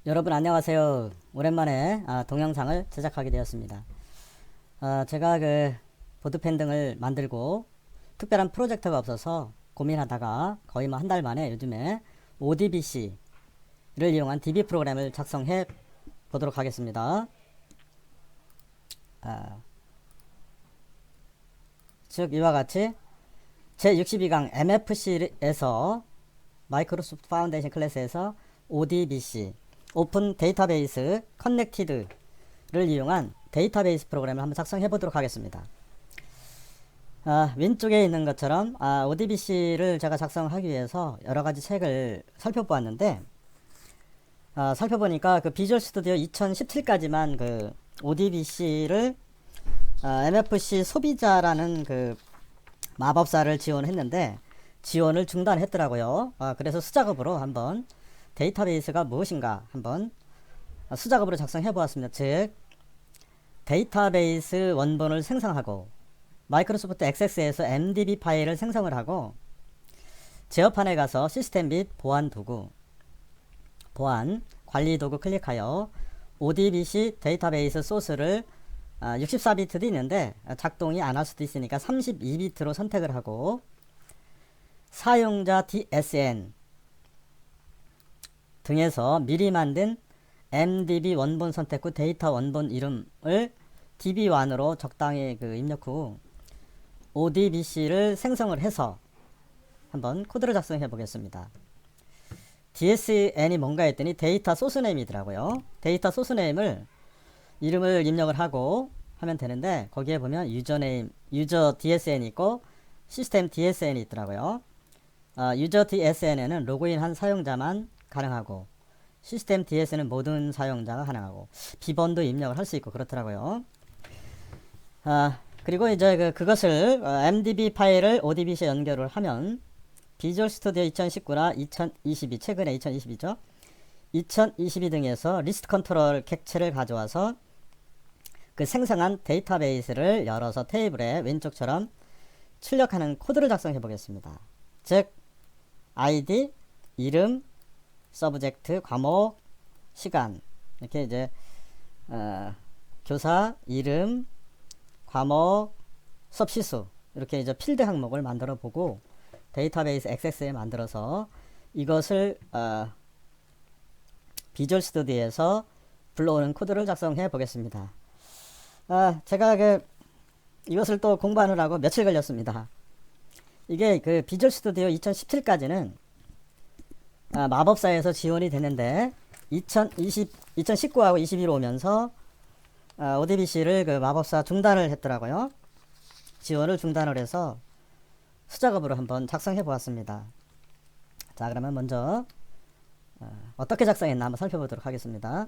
여러분 안녕하세요. 오랜만에 동영상을 제작하게 되었습니다. 제가 보드펜 등을 만들고 특별한 프로젝트가 없어서 고민하다가 거의 뭐 한 달 만에 요즘에 ODBC를 이용한 DB 프로그램을 작성해 보도록 하겠습니다. 즉 이와 같이 제62강 MFC에서 마이크로소프트 파운데이션 클래스에서 ODBC 오픈 데이터베이스 커넥티드를 이용한 데이터베이스 프로그램을 한번 작성해 보도록 하겠습니다. 왼쪽에 있는 것처럼 ODBC를 제가 작성하기 위해서 여러 가지 책을 살펴보았는데 살펴보니까 그 비주얼 스튜디오 2017까지만 그 ODBC를 MFC 소비자라는 그 마법사를 지원했는데 지원을 중단했더라고요. 그래서 수작업으로 한번 데이터베이스가 무엇인가 한번 수작업으로 작성해 보았습니다. 즉 데이터베이스 원본을 생성하고 마이크로소프트 액세스에서 MDB 파일을 생성을 하고 제어판에 가서 시스템 및 보안 도구 보안 관리 도구 클릭하여 ODBC 데이터베이스 소스를 64비트도 있는데 작동이 안 할 수도 있으니까 32비트로 선택을 하고 사용자 DSN 등에서 미리 만든 MDB 원본 선택 후 데이터 원본 이름을 DB1으로 적당히 입력 후 ODBC를 생성을 해서 한번 코드를 작성해 보겠습니다. DSN이 뭔가 했더니 데이터 소스네임이더라고요. 데이터 소스네임을 이름을 입력을 하고 하면 되는데 거기에 보면 유저네임, 유저 DSN이 있고 시스템 DSN이 있더라고요. 유저 DSN에는 로그인한 사용자만 가능하고 시스템 DS는 모든 사용자가 가능하고 비번도 입력을 할 수 있고 그렇더라고요. 그리고 이제 그것을 MDB 파일을 ODBC에 연결을 하면 비주얼 스튜디오 2019나 2022 최근에 2022죠. 2022 등에서 리스트 컨트롤 객체를 가져와서 그 생성한 데이터베이스를 열어서 테이블에 왼쪽처럼 출력하는 코드를 작성해 보겠습니다. 즉 ID, 이름, 서브젝트, 과목, 시간 이렇게 이제 교사, 이름, 과목, 수업 시수 이렇게 이제 필드 항목을 만들어 보고 데이터베이스 액세스에 만들어서 이것을 비주얼 스튜디오에서 불러오는 코드를 작성해 보겠습니다. 제가 이것을 또 공부하느라고 며칠 걸렸습니다. 이게 비주얼 스튜디오 2017까지는 마법사에서 지원이 됐는데 2019하고 21로 오면서 ODBC를 마법사 중단을 했더라고요. 지원을 중단을 해서 수작업으로 한번 작성해 보았습니다. 자, 그러면 먼저 어떻게 작성했나 한번 살펴보도록 하겠습니다.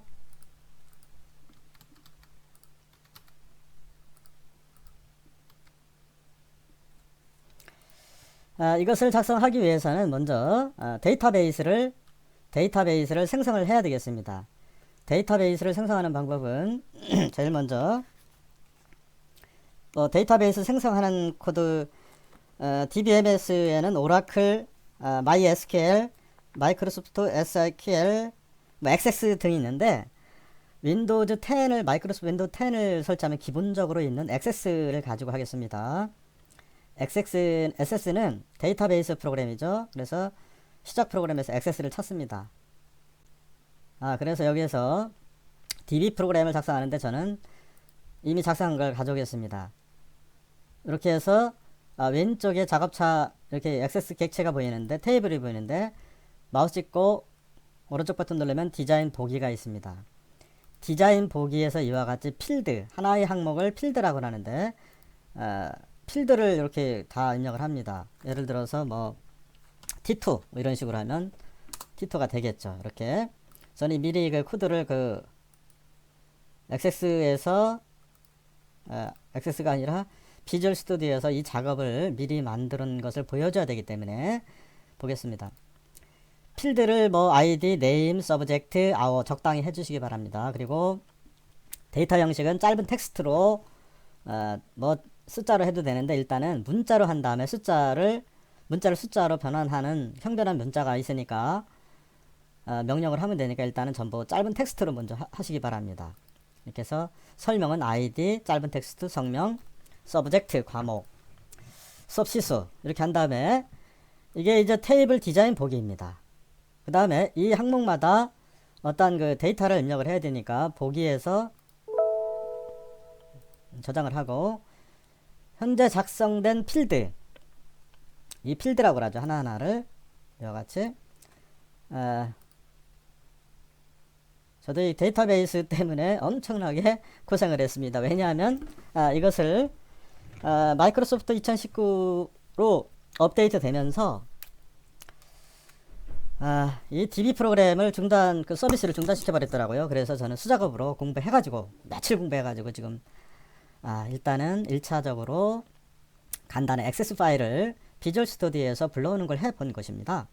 이것을 작성하기 위해서는 먼저 데이터베이스를 생성을 해야 되겠습니다. 데이터베이스를 생성하는 방법은 제일 먼저 데이터베이스 생성하는 코드 DBMS에는 오라클, MySQL, 마이크로소프트 SQL, 액세스 등이 있는데 윈도우즈 10을 마이크로소프트 윈도우 10을 설치하면 기본적으로 있는 액세스를 가지고 하겠습니다. SS는 데이터베이스 프로그램이죠. 그래서 시작 프로그램에서 액세스를 찾습니다. 그래서 여기에서 DB 프로그램을 작성하는데 저는 이미 작성한 걸 가져오겠습니다. 이렇게 해서 왼쪽에 작업차 이렇게 액세스 객체가 보이는데 테이블이 보이는데 마우스 찍고 오른쪽 버튼 누르면 디자인 보기가 있습니다. 디자인 보기에서 이와 같이 필드 하나의 항목을 필드라고 하는데 필드를 이렇게 다 입력을 합니다. 예를 들어서 뭐 T2 뭐 이런 식으로 하면 T2가 되겠죠. 이렇게 저는 미리 코드를 액세스에서 액세스가 아니라 비주얼 스튜디오에서 이 작업을 미리 만드는 것을 보여줘야 되기 때문에 보겠습니다. 필드를 뭐 ID, 네임, 서브젝트, 아워 적당히 해주시기 바랍니다. 그리고 데이터 형식은 짧은 텍스트로 뭐 숫자로 해도 되는데 일단은 문자로 한 다음에 문자를 숫자로 변환하는 형변한 문자가 있으니까 명령을 하면 되니까 일단은 전부 짧은 텍스트로 먼저 하시기 바랍니다. 이렇게 해서 설명은 id, 짧은 텍스트, 성명, 서브젝트, 과목, 수업 시수 이렇게 한 다음에 이게 이제 테이블 디자인 보기입니다. 그 다음에 이 항목마다 어떤 그 데이터를 입력을 해야 되니까 보기에서 저장을 하고 현재 작성된 필드, 이 필드라고 하죠. 하나하나를 이와 같이 저도 이 데이터베이스 때문에 엄청나게 고생을 했습니다. 왜냐하면 이것을 마이크로소프트 2019로 업데이트 되면서 이 DB 프로그램을 그 서비스를 중단시켜 버렸더라고요. 그래서 저는 수작업으로 공부해가지고 며칠 공부해가지고 지금 일단은 1차적으로 간단한 액세스 파일을 비주얼 스튜디오에서 불러오는 걸 해본 것입니다.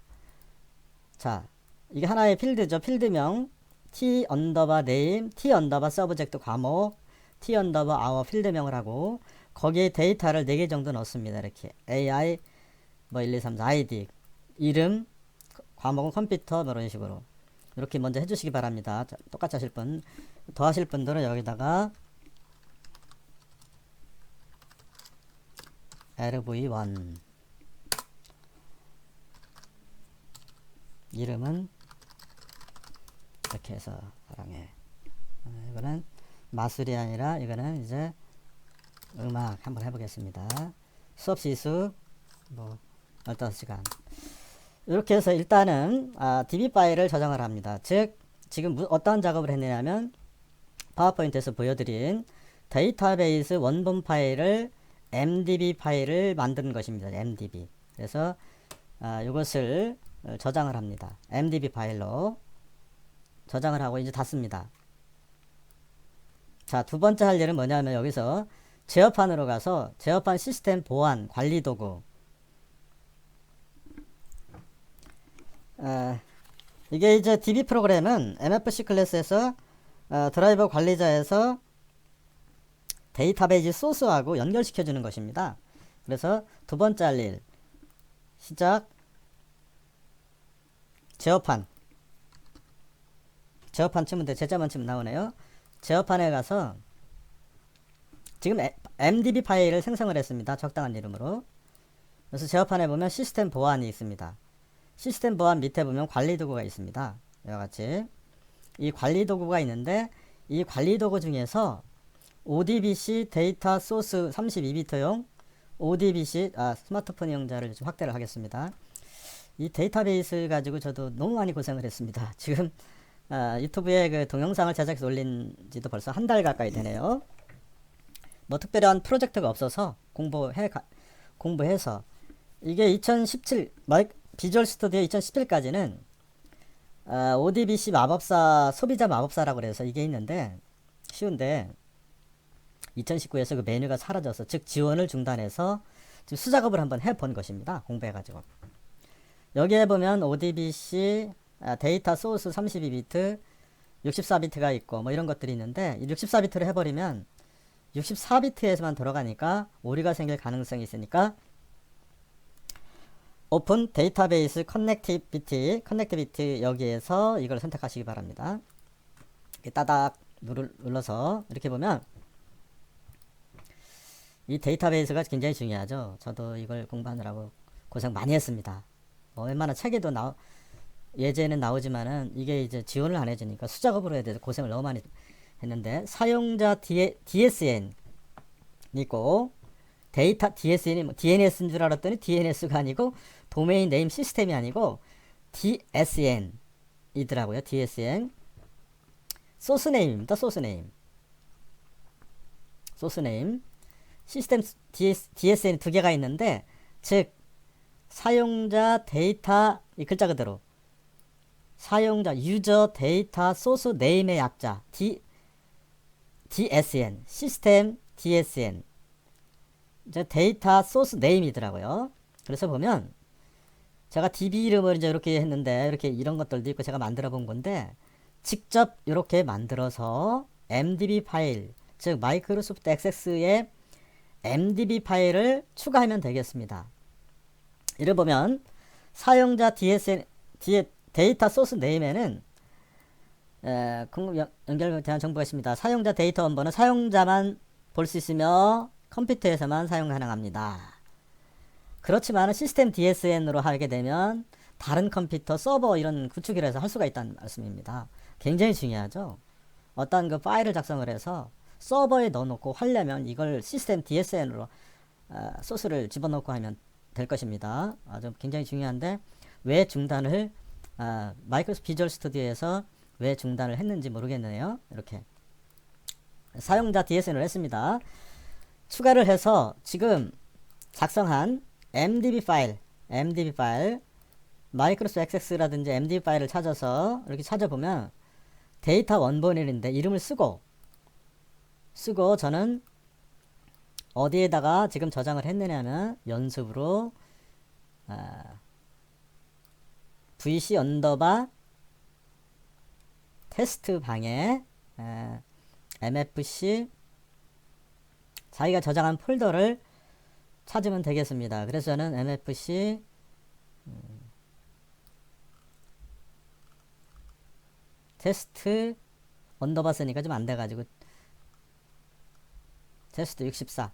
자, 이게 하나의 필드죠. 필드명 t 언더바 네임, t 언더바 서브젝트 과목, t 언더바 아워 필드명을 하고 거기에 데이터를 4개 정도 넣습니다. 이렇게 AI 뭐 1, 2, 3, 4 ID 이름, 과목은 컴퓨터 뭐 이런 식으로 이렇게 먼저 해주시기 바랍니다. 자, 똑같이 하실 분, 더 하실 분들은 여기다가 LV1 이름은 이렇게 해서 사랑해. 이거는 마술이 아니라 이거는 이제 음악 한번 해보겠습니다. 수업 시수 뭐 15시간 이렇게 해서 일단은 DB 파일을 저장을 합니다. 즉 지금 어떤 작업을 했느냐면 파워포인트에서 보여드린 데이터베이스 원본 파일을 MDB 파일을 만드는 것입니다. MDB. 그래서 이것을 저장을 합니다. MDB 파일로 저장을 하고 이제 닫습니다. 자, 두 번째 할 일은 뭐냐면 여기서 제어판으로 가서 제어판 시스템 보안 관리 도구 이게 이제 DB 프로그램은 MFC 클래스에서 드라이버 관리자에서 데이터베이스 소스하고 연결시켜 주는 것입니다. 그래서 두 번째 할 일 시작 제어판 치면 돼. 제자만 치면 나오네요. 제어판에 가서 지금 MDB 파일을 생성을 했습니다. 적당한 이름으로. 그래서 제어판에 보면 시스템 보안이 있습니다. 시스템 보안 밑에 보면 관리 도구가 있습니다. 이와 같이 이 관리 도구가 있는데 이 관리 도구 중에서 ODBC 데이터 소스 32비트용 ODBC 스마트폰 이용자를 좀 확대를 하겠습니다. 이 데이터베이스 가지고 저도 너무 많이 고생을 했습니다. 지금 유튜브에 그 동영상을 제작해서 올린 지도 벌써 한 달 가까이 되네요. 뭐 특별한 프로젝트가 없어서 공부해서 이게 2017 비주얼 스튜디오 2017까지는 ODBC 마법사 소비자 마법사라고 그래서 이게 있는데 쉬운데 2019에서 그 메뉴가 사라져서 즉 지원을 중단해서 지금 수작업을 한번 해본 것입니다. 공부해가지고 여기에 보면 ODBC 데이터 소스 32비트 64비트가 있고 뭐 이런 것들이 있는데 이 64비트로 해버리면 64비트에서만 들어가니까 오류가 생길 가능성이 있으니까 오픈 데이터베이스 커넥티비티 여기에서 이걸 선택하시기 바랍니다. 이렇게 따닥 눌러서 이렇게 보면 이 데이터베이스가 굉장히 중요하죠. 저도 이걸 공부하느라고 고생 많이 했습니다. 뭐 웬만한 책에도 예제는 나오지만은 이게 이제 지원을 안 해주니까 수작업으로 해야 돼서 고생을 너무 많이 했는데 사용자 DSN 있고 데이터 DSN이 뭐 DNS인 줄 알았더니 DNS가 아니고 도메인 네임 시스템이 아니고 DSN 이더라고요. DSN 소스네임입니다. 소스네임 시스템 DSN 두 개가 있는데 즉 사용자 데이터 이 글자 그대로 사용자 유저 데이터 소스 네임의 약자 DSN 시스템 DSN 이제 데이터 소스 네임이더라고요. 그래서 보면 제가 DB 이름을 이제 이렇게 했는데 이렇게 이런 것들도 있고 제가 만들어 본 건데 직접 이렇게 만들어서 MDB 파일 즉 마이크로소프트 액세스의 MDB 파일을 추가하면 되겠습니다. 이를 보면 사용자 데이터 소스 네임에는 연결 대한 정보가 있습니다. 사용자 데이터 원본은 사용자만 볼 수 있으며 컴퓨터에서만 사용 가능합니다. 그렇지만 시스템 DSN으로 하게 되면 다른 컴퓨터, 서버 이런 구축을 해서 할 수가 있다는 말씀입니다. 굉장히 중요하죠. 어떤 그 파일을 작성을 해서 서버에 넣어놓고 하려면 이걸 시스템 DSN으로 소스를 집어넣고 하면 될 것입니다. 아주 굉장히 중요한데 왜 중단을 마이크로소프트 비주얼 스튜디오에서 왜 중단을 했는지 모르겠네요. 이렇게 사용자 DSN을 했습니다. 추가를 해서 지금 작성한 MDB 파일 마이크로소프트 액세스라든지 MDB 파일을 찾아서 이렇게 찾아보면 데이터 원본일인데 이름을 쓰고 저는 어디에다가 지금 저장을 했느냐면 연습으로 vc 언더바 테스트 방에 mfc 자기가 저장한 폴더를 찾으면 되겠습니다. 그래서 저는 mfc 테스트 언더바 쓰니까 좀 안돼가지고 테스트 64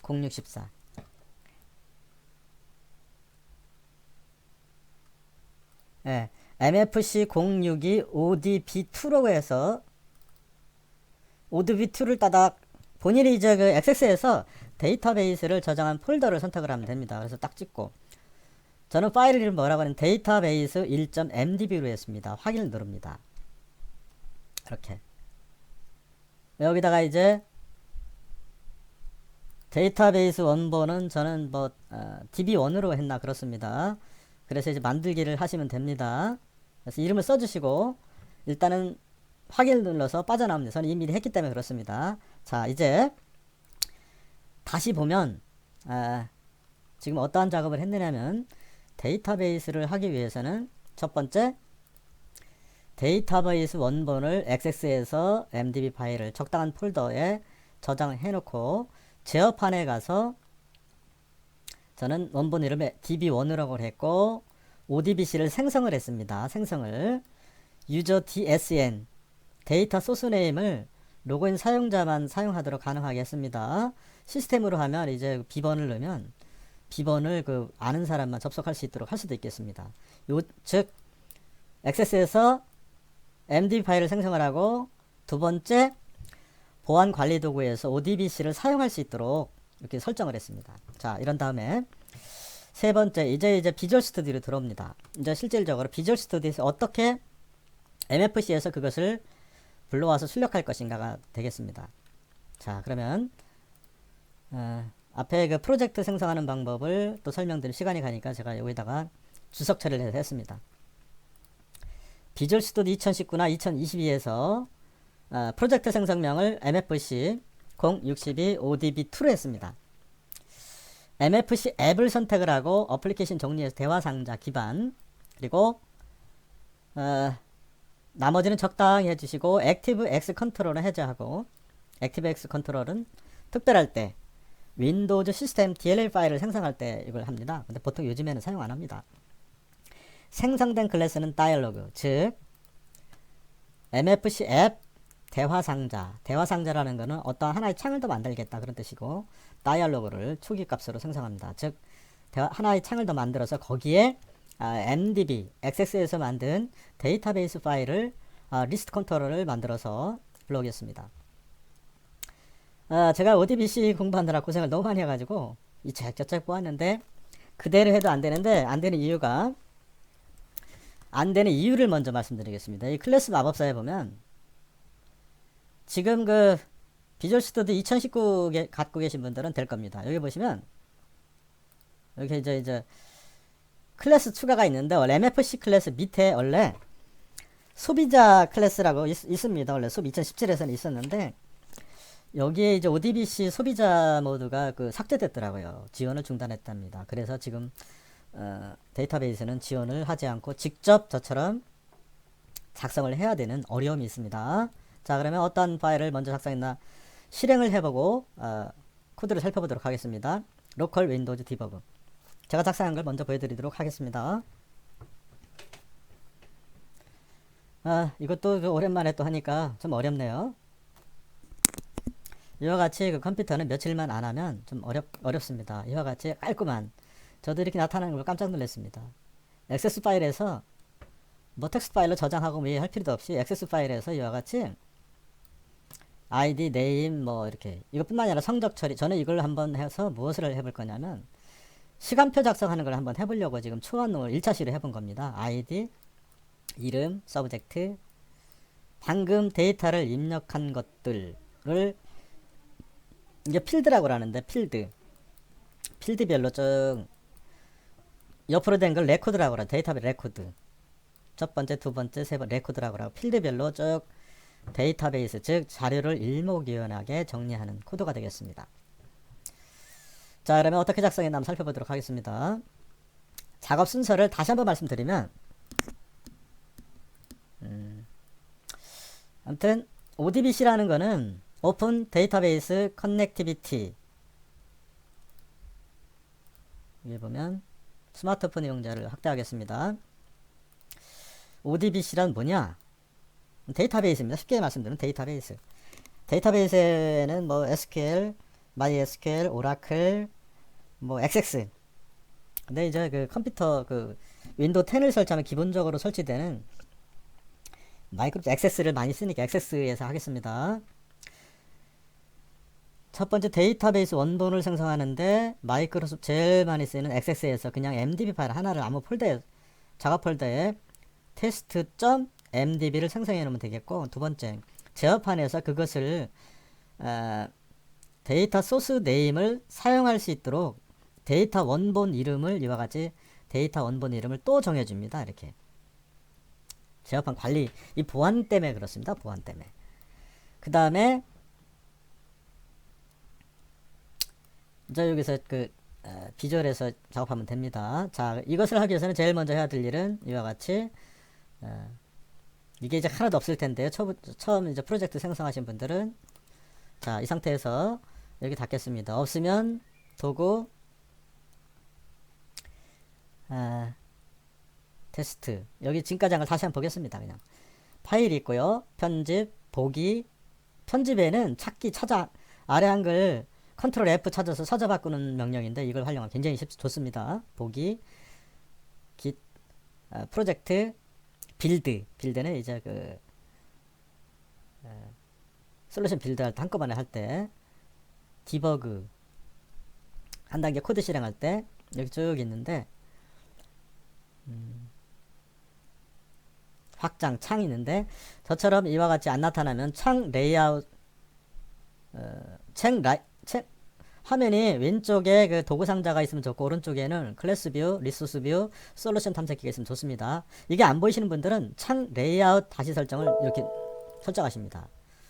064 예, MFC 062 ODB2라고 해서 ODB2를 따닥 본인이 이제 그 액세스에서 데이터베이스를 저장한 폴더를 선택을 하면 됩니다. 그래서 딱 찍고 저는 파일 이름 뭐라고 하는 데이터베이스 1.mdb로 했습니다. 확인을 누릅니다. 이렇게 여기다가 이제 데이터베이스 원본은 저는 뭐 db1으로 했나 그렇습니다. 그래서 이제 만들기를 하시면 됩니다. 그래서 이름을 써주시고 일단은 확인을 눌러서 빠져나옵니다. 저는 이미 했기 때문에 그렇습니다. 자, 이제 다시 보면 지금 어떠한 작업을 했느냐면 데이터베이스를 하기 위해서는 첫 번째 데이터베이스 원본을 액세스해서 MDB 파일을 적당한 폴더에 저장해 놓고 제어판에 가서 저는 원본 이름에 db1이라고 했고 ODBC를 생성을 했습니다. 생성을 유저 DSN 데이터 소스 네임을 로그인 사용자만 사용하도록 가능하게 했습니다. 시스템으로 하면 이제 비번을 넣으면 비번을 그 아는 사람만 접속할 수 있도록 할 수도 있겠습니다. 즉 액세스에서 MDB 파일을 생성을 하고 두 번째 보안 관리 도구에서 ODBC를 사용할 수 있도록 이렇게 설정을 했습니다. 자, 이런 다음에 세 번째 이제 비주얼 스튜디오로 들어옵니다. 이제 실질적으로 비주얼 스튜디오에서 어떻게 MFC에서 그것을 불러와서 출력할 것인가가 되겠습니다. 자, 그러면 앞에 그 프로젝트 생성하는 방법을 또 설명드릴 시간이 가니까 제가 여기다가 주석 처리를 했습니다. 비주얼 스튜디오 2019나 2022에서 프로젝트 생성명을 MFC 062 ODB2로 했습니다. MFC 앱을 선택을 하고 어플리케이션 정리해서 대화 상자 기반 그리고 나머지는 적당히 해주시고 액티브 X 컨트롤은 해제하고 액티브 X 컨트롤은 특별할 때 윈도우즈 시스템 DLL 파일을 생성할 때 이걸 합니다. 근데 보통 요즘에는 사용 안 합니다. 생성된 클래스는 다이얼로그 즉 MFC 앱 대화상자라는 것은 어떠한 하나의 창을 더 만들겠다 그런 뜻이고 다이얼로그를 초기 값으로 생성합니다. 즉 하나의 창을 더 만들어서 거기에 MDB, 액세스에서 만든 데이터베이스 파일을 리스트 컨트롤을 만들어서 불러오겠습니다. 제가 ODBC 공부하느라 고생을 너무 많이 해가지고 이 책 저책 보았는데 그대로 해도 안 되는데 안 되는 이유가 안 되는 이유를 먼저 말씀드리겠습니다. 이 클래스 마법사에 보면 지금 그 비주얼 스튜디오 2019 갖고 계신 분들은 될 겁니다. 여기 보시면 여기 이제 클래스 추가가 있는데 원래 MFC 클래스 밑에 원래 소비자 클래스라고 있습니다. 원래 소비 2017에서는 있었는데 여기에 이제 ODBC 소비자 모드가 그 삭제됐더라고요. 지원을 중단했답니다. 그래서 지금 데이터베이스는 지원을 하지 않고 직접 저처럼 작성을 해야 되는 어려움이 있습니다. 자, 그러면 어떤 파일을 먼저 작성했나 실행을 해보고 코드를 살펴보도록 하겠습니다. 로컬 윈도우즈 디버그 제가 작성한 걸 먼저 보여드리도록 하겠습니다. 이것도 오랜만에 또 하니까 좀 어렵네요. 이와 같이 그 컴퓨터는 며칠만 안 하면 좀 어렵습니다. 이와 같이 깔끔한, 저도 이렇게 나타나는 걸 깜짝 놀랐습니다. 액세스 파일에서 뭐 텍스트 파일로 저장하고 뭐 할 필요도 없이 액세스 파일에서 이와 같이 아이디, 네임 뭐 이렇게, 이것뿐만 아니라 성적 처리, 저는 이걸 한번 해서 무엇을 해볼 거냐면 시간표 작성하는 걸 한번 해보려고 지금 초안을 1차 시로 해본 겁니다. 아이디, 이름, 서브젝트, 방금 데이터를 입력한 것들을, 이게 필드라고 하는데, 필드별로 쭉 옆으로 된 걸 레코드라고 그래요. 데이터별 레코드. 첫 번째, 두 번째, 세 번째 레코드라고 하고, 필드별로 쭉 데이터베이스, 즉 자료를 일목요연하게 정리하는 코드가 되겠습니다. 자, 그러면 어떻게 작성했나 한번 살펴보도록 하겠습니다. 작업 순서를 다시 한번 말씀드리면, 아무튼 ODBC라는 거는 오픈 데이터베이스 커넥티비티, 여기 보면 스마트폰 이용자를 확대하겠습니다. ODBC란 뭐냐? 데이터베이스입니다. 쉽게 말씀드리면 데이터베이스. 데이터베이스에는 뭐 SQL, MySQL, 오라클, 뭐 XS. 근데 이제 그 컴퓨터 그 윈도우 10을 설치하면 기본적으로 설치되는 마이크로소프트 액세스를 많이 쓰니까 액세스에서 하겠습니다. 첫 번째 데이터베이스 원본을 생성하는데 마이크로소프트 제일 많이 쓰는 액세스에서 그냥 MDB 파일 하나를 아무 폴더에, 작업 폴더에 test.mdb를 생성해 놓으면 되겠고, 두 번째 제어판에서 그것을 데이터 소스 네임을 사용할 수 있도록 데이터 원본 이름을 이와 같이 데이터 원본 이름을 또 정해줍니다. 이렇게 제어판 관리, 이 보안 때문에 그렇습니다. 보안 때문에. 그 다음에 이제 여기서 그 비주얼에서 작업하면 됩니다. 자, 이것을 하기 위해서는 제일 먼저 해야 될 일은 이와 같이 이게 이제 하나도 없을 텐데요. 처음 이제 프로젝트 생성하신 분들은, 자, 이 상태에서 여기 닫겠습니다. 없으면 도구 테스트, 여기 지금까지 한 걸 다시 한번 보겠습니다. 그냥 파일이 있고요. 편집, 보기. 편집에는 찾기, 찾아, 아래 한글 컨트롤 F 찾아서 서자 바꾸는 명령인데 이걸 활용하면 굉장히 좋습니다. 보기, 깃, 프로젝트, 빌드는 이제 그 솔루션 빌드 할 때 한꺼번에 할 때, 디버그 한 단계 코드 실행할 때 여기 쭉 있는데, 확장, 창이 있는데 저처럼 이와 같이 안 나타나면 창 레이아웃, 화면이 왼쪽에 그 도구 상자가 있으면 좋고, 오른쪽에는 클래스 뷰, 리소스 뷰, 솔루션 탐색기가 있으면 좋습니다. 이게 안 보이시는 분들은 창 레이아웃 다시 설정을 이렇게 설정하십니다.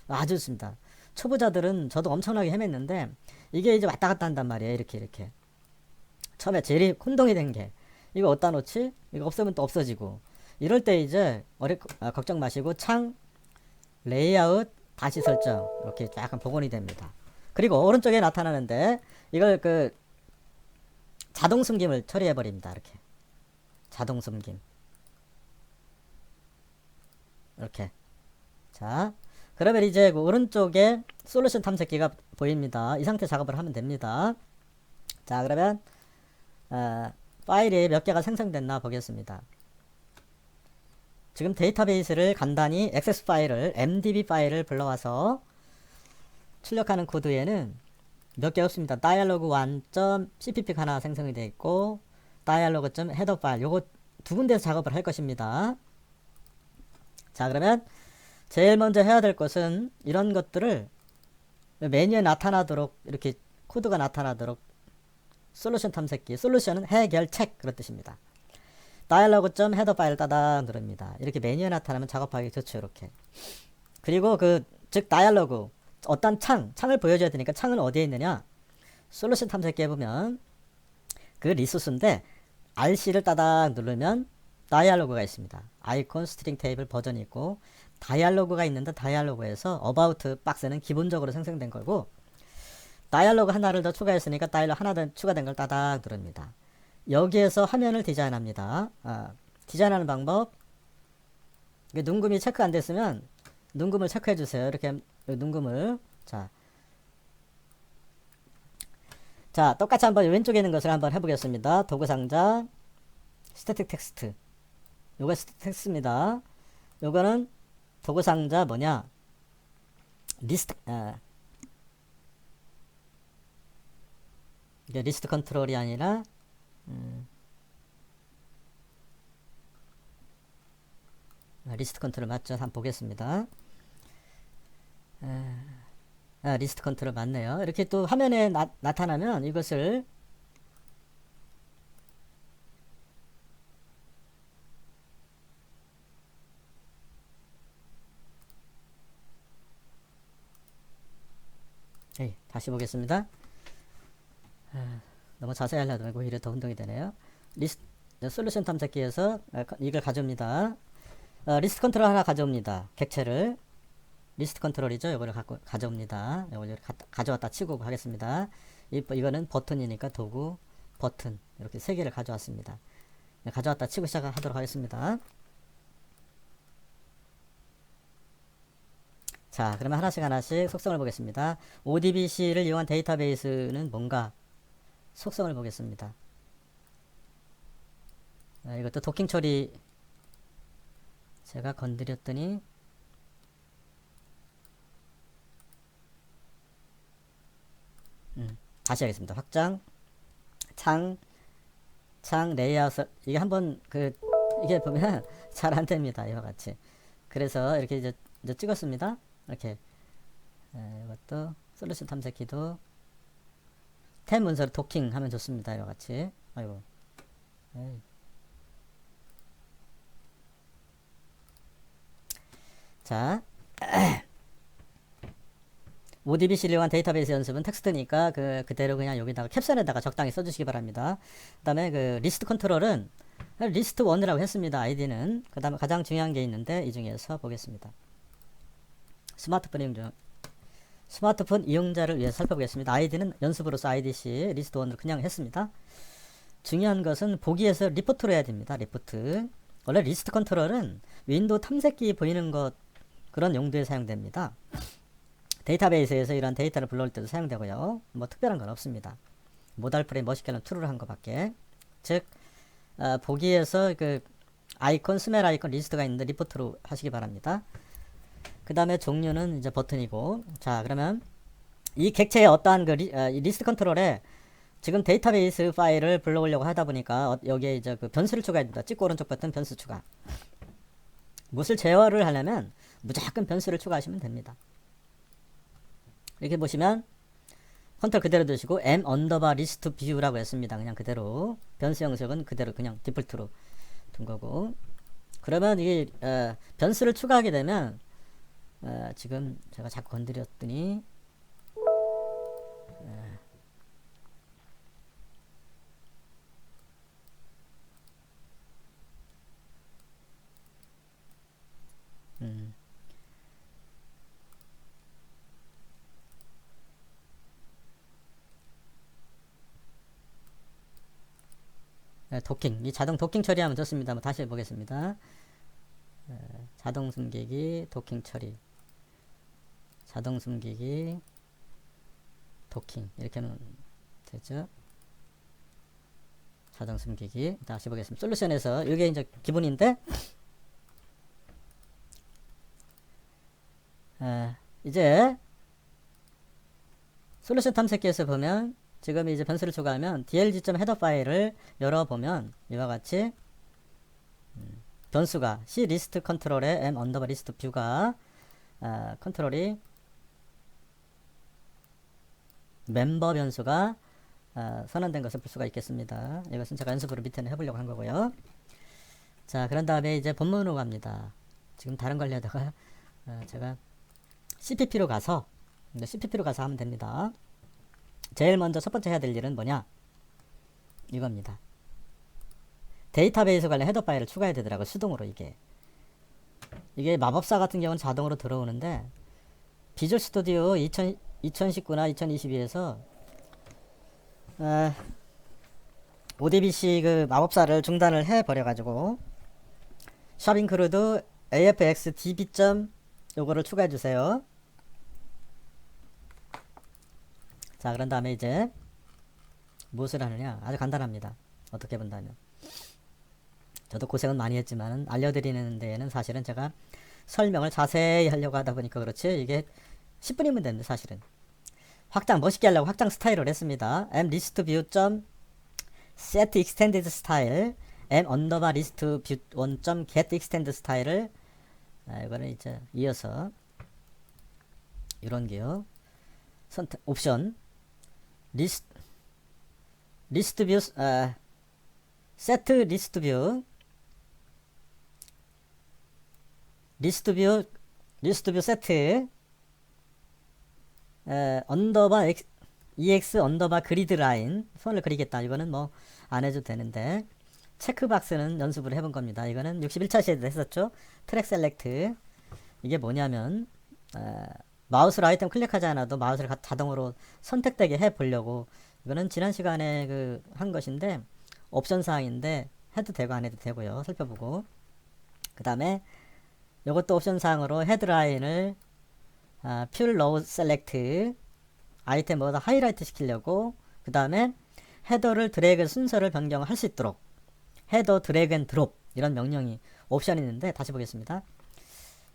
아주 좋습니다. 초보자들은, 저도 엄청나게 헤맸는데 이게 이제 왔다 갔다 한단 말이에요. 이렇게 처음에 제일 혼동이 된 게, 이거 어디다 놓지? 이거 없으면 또 없어지고, 이럴 때 이제 걱정 마시고 창 레이아웃 다시 설정 이렇게 약간 복원이 됩니다. 그리고 오른쪽에 나타나는데 이걸 그 자동 숨김을 처리해 버립니다. 이렇게 자동 숨김, 이렇게. 자, 그러면 이제 그 오른쪽에 솔루션 탐색기가 보입니다. 이 상태 작업을 하면 됩니다. 자, 그러면 파일이 몇 개가 생성됐나 보겠습니다. 지금 데이터베이스를 간단히 액세스 파일을, MDB 파일을 불러와서 출력하는 코드에는 몇 개 없습니다. dialog1.cpp 하나 생성이 되어 있고, dialog.header 파일, 요거 두 군데서 작업을 할 것입니다. 자, 그러면 제일 먼저 해야 될 것은 이런 것들을 메뉴에 나타나도록, 이렇게 코드가 나타나도록 솔루션 탐색기, 솔루션은 해결책, 그런 뜻입니다. dialog.header 파일 따닥 누릅니다. 이렇게 메뉴에 나타나면 작업하기 좋죠. 이렇게. 그리고 즉 다이얼로그, 어떤 창을 보여줘야 되니까 창은 어디에 있느냐? 솔루션 탐색기에 보면 그 리소스인데 RC를 따닥 누르면 다이얼로그가 있습니다. 아이콘, 스트링 테이블 버전이 있고, 다이얼로그가 있는데 다이얼로그에서 어바우트 박스는 기본적으로 생성된 거고, 다이얼로그 하나를 더 추가했으니까 다이얼로그 하나 더 추가된 걸 따닥 누릅니다. 여기에서 화면을 디자인합니다. 디자인하는 방법, 이게 눈금이 체크 안 됐으면 눈금을 체크해 주세요. 이렇게 눈금을. 자, 똑같이 한번 왼쪽에 있는 것을 한번 해보겠습니다. 도구 상자, 스태틱 텍스트. 요거 스태틱 텍스트입니다. 요거는 도구 상자 뭐냐? 리스트, 이게 리스트 컨트롤이 아니라, 리스트 컨트롤 맞죠? 한번 보겠습니다. 리스트 컨트롤 맞네요. 이렇게 또 화면에 나타나면 이것을 다시 보겠습니다. 너무 자세히 하려다 보니까 오히려 더 혼동이 되네요. 솔루션 탐색기에서 이걸 가져옵니다. 리스트 컨트롤 하나 가져옵니다. 객체를. 리스트 컨트롤이죠. 이거를 가져옵니다. 이걸 가져왔다 치고 하겠습니다. 이거는 버튼이니까 도구, 버튼. 이렇게 세 개를 가져왔습니다. 가져왔다 치고 시작하도록 하겠습니다. 자, 그러면 하나씩 속성을 보겠습니다. ODBC를 이용한 데이터베이스는 뭔가? 속성을 보겠습니다. 이것도 도킹 처리 제가 건드렸더니 다시 하겠습니다. 확장, 창 레이아웃. 이게 한번 이게 보면 잘 안 됩니다. 이와 같이. 그래서 이렇게 이제 찍었습니다. 이렇게. 이것도 솔루션 탐색기도 탭 문서를 도킹 하면 좋습니다. 이와 같이. 아이고. 에이. 자. ODBC를 이용한 데이터베이스 연습은 텍스트니까 그대로 그냥 여기다가 캡션에다가 적당히 써주시기 바랍니다. 그 다음에 리스트 컨트롤은 리스트 1이라고 했습니다. 아이디는. 그 다음에 가장 중요한 게 있는데 이 중에서 보겠습니다. 스마트폰 이용자를 위해서 살펴보겠습니다. 아이디는 연습으로서 IDC 리스트 1으로 그냥 했습니다. 중요한 것은 보기에서 리포트로 해야 됩니다. 리포트. 원래 리스트 컨트롤은 윈도우 탐색기 보이는 것 그런 용도에 사용됩니다. 데이터베이스에서 이런 데이터를 불러올 때도 사용되고요. 뭐 특별한 건 없습니다. 모달 프레임 머시컬은 true를 한 것밖에. 즉 보기에서 아이콘, 스멜 아이콘 리스트가 있는데 리포트로 하시기 바랍니다. 그 다음에 종류는 이제 버튼이고. 자, 그러면 이 객체의 어떠한 리스트 컨트롤에 지금 데이터베이스 파일을 불러오려고 하다 보니까 여기에 이제 변수를 추가해줍니다. 찍고 오른쪽 버튼 변수 추가. 무엇을 제어를 하려면 무조건 변수를 추가하시면 됩니다. 이렇게 보시면 컨트롤 그대로 두시고 m_list view라고 했습니다. 그냥 그대로 변수 형식은 그대로 그냥 디폴트로 둔 거고. 그러면 이게 변수를 추가하게 되면 지금 제가 자꾸 건드렸더니 도킹, 이 자동 도킹 처리하면 좋습니다. 한번 다시 해보겠습니다. 자동 숨기기, 도킹 처리, 자동 숨기기, 도킹 이렇게 하면 되죠. 자동 숨기기. 다시 보겠습니다. 솔루션에서 이게 이제 기본인데 이제 솔루션 탐색기에서 보면 지금 이제 변수를 추가하면 dlg.header 파일을 열어보면 이와 같이 변수가 c list 컨트롤에 m_list view가 컨트롤이 멤버 변수가 선언된 것을 볼 수가 있겠습니다. 이것은 제가 연습으로 밑에는 해보려고 한 거고요. 자, 그런 다음에 이제 본문으로 갑니다. 지금 다른 걸 하다가 제가 CPP로 가서 하면 됩니다. 제일 먼저 첫 번째 해야 될 일은 뭐냐? 이겁니다. 데이터베이스 관련 헤더 파일을 추가해야 되더라고요. 수동으로 이게 마법사 같은 경우는 자동으로 들어오는데 비주얼 스튜디오 2019나 2022에서 ODBC 마법사를 중단을 해버려가지고 샵 인크루드 afxdb 요거를 추가해 주세요. 자, 그런 다음에 이제 무엇을 하느냐? 아주 간단합니다. 어떻게 본다면. 저도 고생은 많이 했지만 알려드리는 데에는 사실은 제가 설명을 자세히 하려고 하다 보니까 그렇지 이게 10분이면 되는데 사실은 확장 멋있게 하려고 확장 스타일을 했습니다. m list view set extended style m underbar list view 1 get extended style을 이거는 이제 이어서 이런 게요. 선택 옵션 list view set list view 세트 언더바 ex 언더바 그리드 라인 선을 그리겠다. 이거는 뭐 안 해도 되는데 체크박스는 연습을 해본 겁니다. 이거는 61차 시에도 했었죠. 트랙 셀렉트 이게 뭐냐면 마우스로 아이템 클릭하지 않아도 마우스를 자동으로 선택되게 해 보려고 이거는 지난 시간에 그 한 것인데 옵션 사항인데 해도 되고 안 해도 되고요. 살펴보고 그 다음에 이것도 옵션 사항으로 헤드라인을 퓨얼 로우 셀렉트 아이템 모두 하이라이트 시키려고 그 다음에 헤더를 드래그 순서를 변경할 수 있도록 헤더 드래그 앤 드롭 이런 명령이 옵션이 있는데 다시 보겠습니다.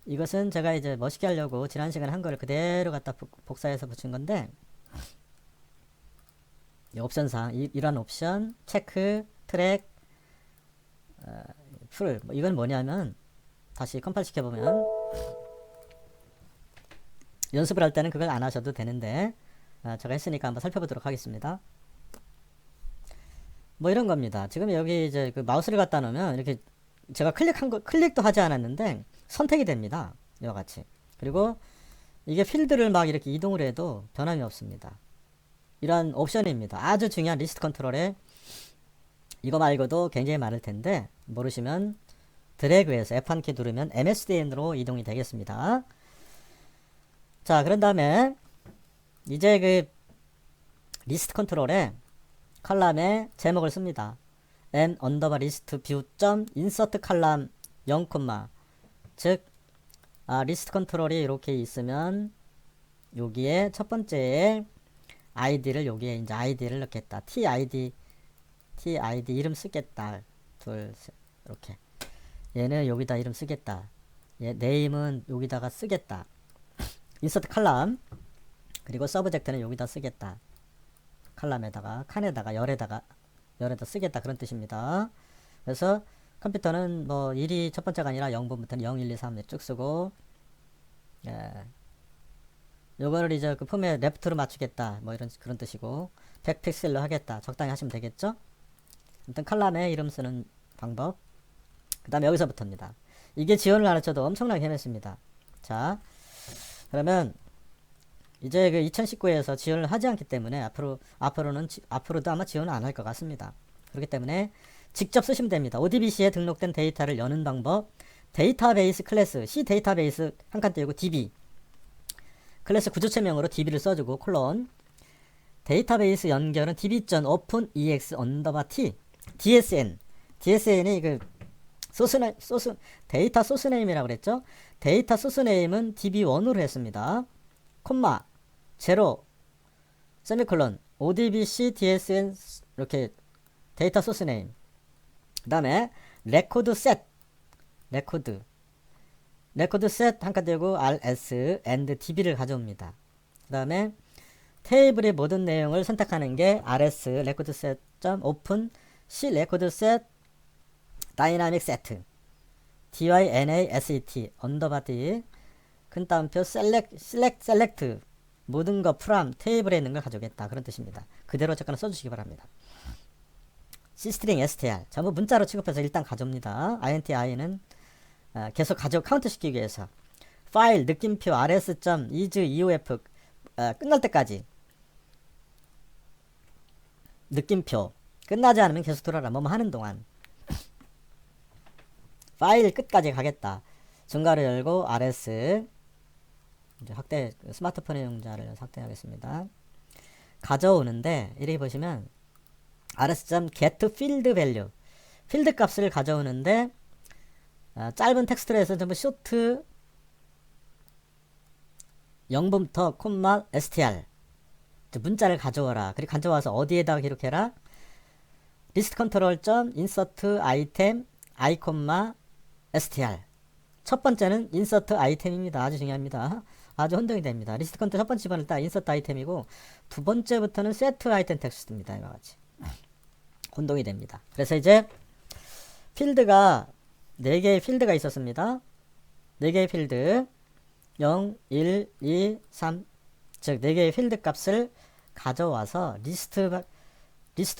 이것은 제가 이제 멋있게 하려고 지난 시간에 한 거를 그대로 갖다 복사해서 붙인 건데 이 옵션 사항 이런 옵션 체크 트랙 풀 이건 뭐냐면 다시 컴파일 시켜보면 연습을 할 때는 그걸 안 하셔도 되는데 제가 했으니까 한번 살펴보도록 하겠습니다. 뭐 이런 겁니다. 지금 여기 이제 그 마우스를 갖다 놓으면 이렇게 제가 클릭도 하지 않았는데 선택이 됩니다. 이와 같이. 그리고 이게 필드를 막 이렇게 이동을 해도 변함이 없습니다. 이런 옵션입니다. 아주 중요한 리스트 컨트롤에 이거 말고도 굉장히 많을 텐데 모르시면 드래그해서 F1키 누르면 MSDN으로 이동이 되겠습니다. 자, 그런 다음에 이제 그 리스트 컨트롤에 칼럼에 제목을 씁니다. m 언더바 리스트 뷰 인서트 칼럼 0, 즉 리스트 컨트롤이 이렇게 있으면 여기에 첫 번째에 id를 여기에 이제 id를 넣겠다. tid 이름 쓰겠다. 둘, 셋, 이렇게. 얘는 여기다 이름 쓰겠다. 얘 name은 여기다가 쓰겠다. 인서트 칼럼 그리고 서브젝트는 여기다 쓰겠다. 칼럼에다가 칸에다가 열에다 쓰겠다 그런 뜻입니다. 그래서 컴퓨터는 뭐 1이 첫 번째가 아니라 0번부터는 0, 1, 2, 3 쭉 쓰고 요거를 이제 그 폼에 레프트로 맞추겠다 뭐 이런 그런 뜻이고 100픽셀로 하겠다 적당히 하시면 되겠죠. 아무튼 칼럼에 이름 쓰는 방법 그 다음에 여기서부터입니다. 이게 지원을 안 해줘도 엄청나게 헤맸습니다. 자 그러면 이제 그 2019에서 지원을 하지 않기 때문에 앞으로도 아마 지원을 안 할 것 같습니다. 그렇기 때문에 직접 쓰시면 됩니다. ODBC에 등록된 데이터를 여는 방법 데이터베이스 클래스 C 데이터베이스 한 칸 띄우고 DB 클래스 구조체명으로 DB를 써주고 콜론 데이터베이스 연결은 db.open ex 언더바 t DSN이 그 데이터 소스 네임이라고 그랬죠. 데이터 소스 네임은 db1으로 했습니다. 콤마 0 세미콜론 odbc dsn 이렇게 데이터 소스 네임 그 다음에 레코드 셋 한 칸 띄우고 rs and db를 가져옵니다. 그 다음에 테이블의 모든 내용을 선택하는 게 rs 레코드 셋 open c 레코드 셋 다이나믹 세트 dynaset 언더바 d 큰 따옴표 셀렉트 모든 거 프롬 테이블에 있는 걸 가져오겠다 그런 뜻입니다. 그대로 잠깐 써주시기 바랍니다. C스트링 str 전부 문자로 취급해서 일단 가져옵니다. intI는 계속 카운트 시키기 위해서 파일 느낌표 rs.is.eof 끝날 때까지 느낌표 끝나지 않으면 계속 돌아라 뭐뭐 하는 동안 파일 끝까지 가겠다. 중괄호 열고 rs 이제 확대 스마트폰 이용자를 확대하겠습니다. 가져오는데 이렇게 보시면 rs.get field value 필드 값을 가져오는데 짧은 텍스트로 해서 전부 쇼트 0부터 콤마 str 문자를 가져와라. 그리고 가져와서 어디에다가 기록해라. 리스트 컨트롤 점 인서트 아이템 i str. 첫 번째는 인서트 아이템입니다. 아주 중요합니다. 아주 혼동이 됩니다. 리스트 컨트롤 첫 번째 집어넣을 때 인서트 아이템이고 두 번째부터는 세트 아이템 텍스트입니다. 이와 같이 혼동이 됩니다. 그래서 이제 필드가 4개의 필드가 있었습니다. 4개의 필드 0, 1, 2, 3 즉 4개의 필드 값을 가져와서 리스트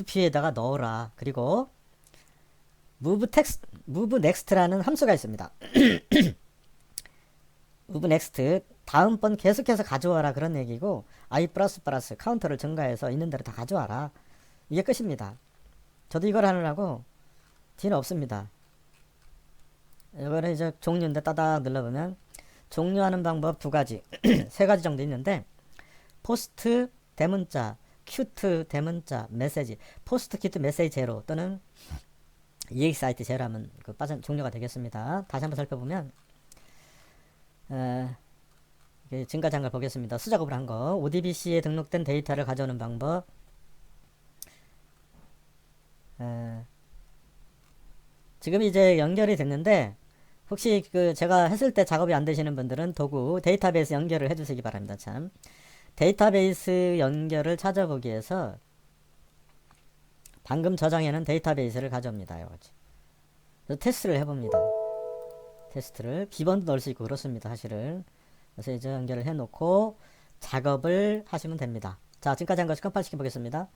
뷰에다가 넣어라. 그리고 move next라는 함수가 있습니다. move next 다음번 계속해서 가져와라 그런 얘기고 i 플러스 카운터를 증가해서 있는 대로 다 가져와라. 이게 끝입니다. 저도 이걸 하느라고 뒤는 없습니다. 이거는 이제 종류인데 따닥 눌러보면 종료하는 방법 2가지 3가지 정도 있는데 포스트 대문자 큐트 대문자 메시지 포스트 큐트 메시지 제로 또는 EXIT 제로하면 그 종료가 되겠습니다. 다시 한번 살펴보면 증가장을 보겠습니다. 수작업을 한 거 ODBC에 등록된 데이터를 가져오는 방법 지금 이제 연결이 됐는데 혹시 그 제가 했을 때 작업이 안 되시는 분들은 도구 데이터베이스 연결을 해주시기 바랍니다. 참 데이터베이스 연결을 찾아보기 위해서 방금 저장해놓은 데이터베이스를 가져옵니다. 그래서 테스트를 해봅니다. 테스트를 비번도 넣을 수 있고 그렇습니다. 사실은 그래서 이제 연결을 해놓고 작업을 하시면 됩니다. 자, 지금까지 한 것을 컴파일 시켜보겠습니다.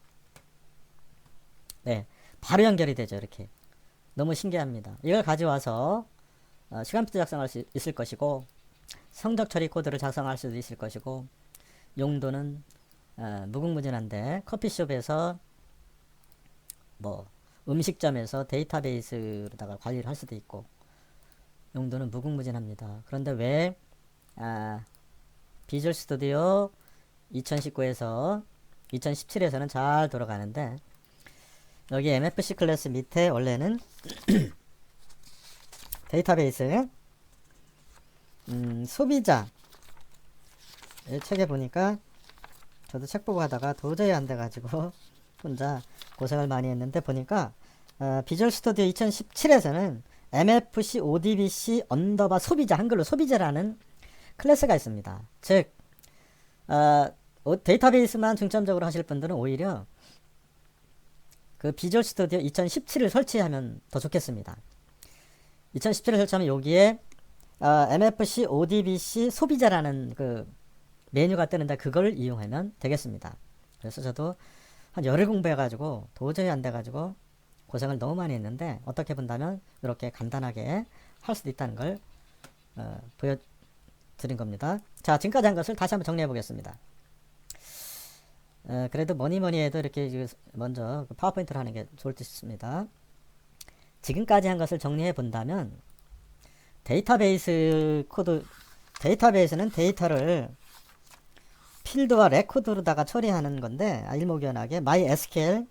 네, 바로 연결이 되죠. 이렇게 너무 신기합니다. 이걸 가져와서 시간표 작성할 수 있을 것이고 성적 처리 코드를 작성할 수도 있을 것이고 용도는 무궁무진한데 커피숍에서 뭐 음식점에서 데이터베이스로다가 관리를 할 수도 있고 용도는 무궁무진합니다. 그런데 왜 비주얼 스튜디오 2019에서 2017에서는 잘 돌아가는데 여기 MFC 클래스 밑에 원래는 데이터베이스 소비자 책에 보니까 저도 책 보고 하다가 도저히 안 돼가지고 혼자 고생을 많이 했는데 보니까 비주얼 스튜디오 2017에서는 MFC ODBC 언더바 소비자 한글로 소비자라는 클래스가 있습니다. 즉 데이터베이스만 중점적으로 하실 분들은 오히려 그 비주얼 스튜디오 2017을 설치하면 더 좋겠습니다. 2017을 설치하면 여기에 MFC ODBC 소비자라는 그 메뉴가 뜨는데 그걸 이용하면 되겠습니다. 그래서 저도 한 열흘 공부해가지고 도저히 안 돼가지고 고생을 너무 많이 했는데 어떻게 본다면 이렇게 간단하게 할 수도 있다는 걸 보여드린 겁니다. 자, 지금까지 한 것을 다시 한번 정리해 보겠습니다. 그래도 뭐니 해도 이렇게 먼저 파워포인트를 하는 게 좋을 듯 싶습니다. 지금까지 한 것을 정리해 본다면 데이터베이스는 데이터를 필드와 레코드로다가 처리하는 건데 일목요연하게 MySQL,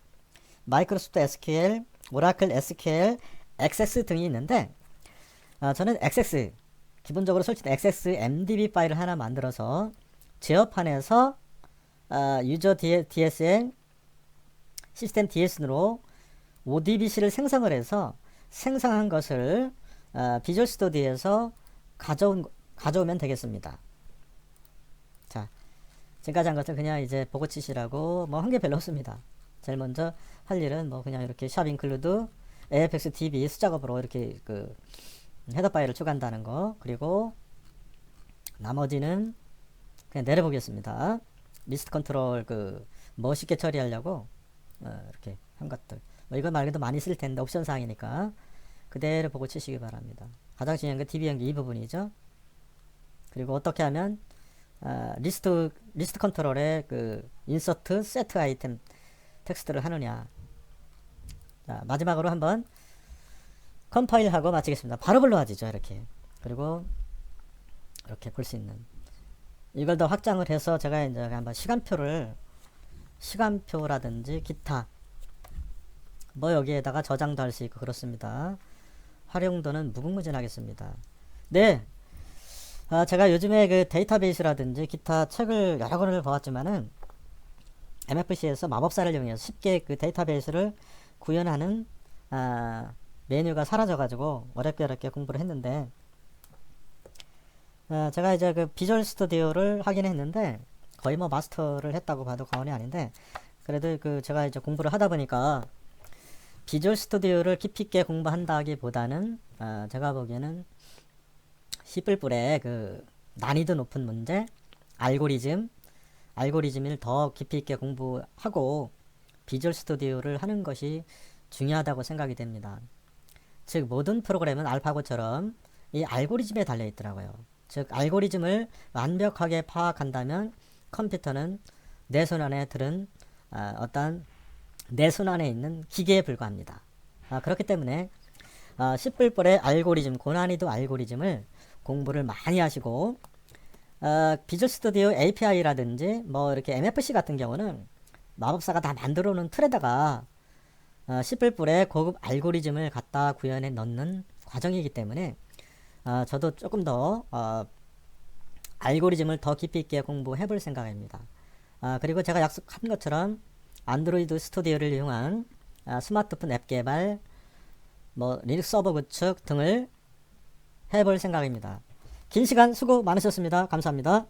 마이크로소프트 SQL, 오라클 SQL, 액세스 등이 있는데 저는 액세스 기본적으로 설치된 액세스 MDB 파일을 하나 만들어서 제어판에서 유저 DSL 시스템 DSN으로 ODBC를 생성을 해서 생성한 것을 비주얼 스튜디오에서 가져오면 되겠습니다. 자, 지금까지 한 것은 그냥 이제 보고 치시라고 뭐 한 게 별로 없습니다. 제일 먼저 할 일은 뭐 그냥 이렇게 샵 인클루드 AFX DB 수작업으로 이렇게 그 헤더 파일을 추가한다는 거, 그리고 나머지는 그냥 내려보겠습니다. 리스트 컨트롤 멋있게 처리하려고 이렇게 한 것들 뭐 이거 말고도 많이 쓸 텐데 옵션 사항이니까 그대로 보고 치시기 바랍니다. 가장 중요한 건 DB 연기 이 부분이죠. 그리고 어떻게 하면 리스트 컨트롤에 인서트 세트 아이템 텍스트를 하느냐. 자, 마지막으로 한번 컴파일하고 마치겠습니다. 바로 불러와지죠. 이렇게. 그리고 이렇게 볼 수 있는 이걸 더 확장을 해서 제가 이제 한번 시간표라든지 기타 뭐 여기에다가 저장도 할 수 있고 그렇습니다. 활용도는 무궁무진하겠습니다. 네. 제가 요즘에 그 데이터베이스라든지 기타 책을 여러 권을 보았지만은 MFC에서 마법사를 이용해서 쉽게 그 데이터베이스를 구현하는 메뉴가 사라져가지고 어렵게 공부를 했는데, 제가 이제 그 비주얼 스튜디오를 하긴 했는데 거의 뭐 마스터를 했다고 봐도 과언이 아닌데, 그래도 그 제가 이제 공부를 하다 보니까 비주얼 스튜디오를 깊이 있게 공부한다기보다는 제가 보기에는 C++의 그 난이도 높은 문제, 알고리즘을 더 깊이 있게 공부하고 비주얼 스튜디오를 하는 것이 중요하다고 생각이 됩니다. 즉 모든 프로그램은 알파고처럼 이 알고리즘에 달려 있더라고요. 즉 알고리즘을 완벽하게 파악한다면 컴퓨터는 내 손 안에 들은 어떤 내 손 안에 있는 기계에 불과합니다. 그렇기 때문에 C++의 알고리즘, 고난이도 알고리즘을 공부를 많이 하시고, 비주얼 스튜디오 API라든지 뭐 이렇게 MFC 같은 경우는 마법사가 다 만들어 놓은 틀에다가 C++의 고급 알고리즘을 갖다 구현해 넣는 과정이기 때문에 저도 조금 더 알고리즘을 더 깊이 있게 공부해 볼 생각입니다. 그리고 제가 약속한 것처럼 안드로이드 스튜디오를 이용한 스마트폰 앱 개발, 뭐 리눅스 서버 구축 등을 해볼 생각입니다. 긴 시간 수고 많으셨습니다. 감사합니다.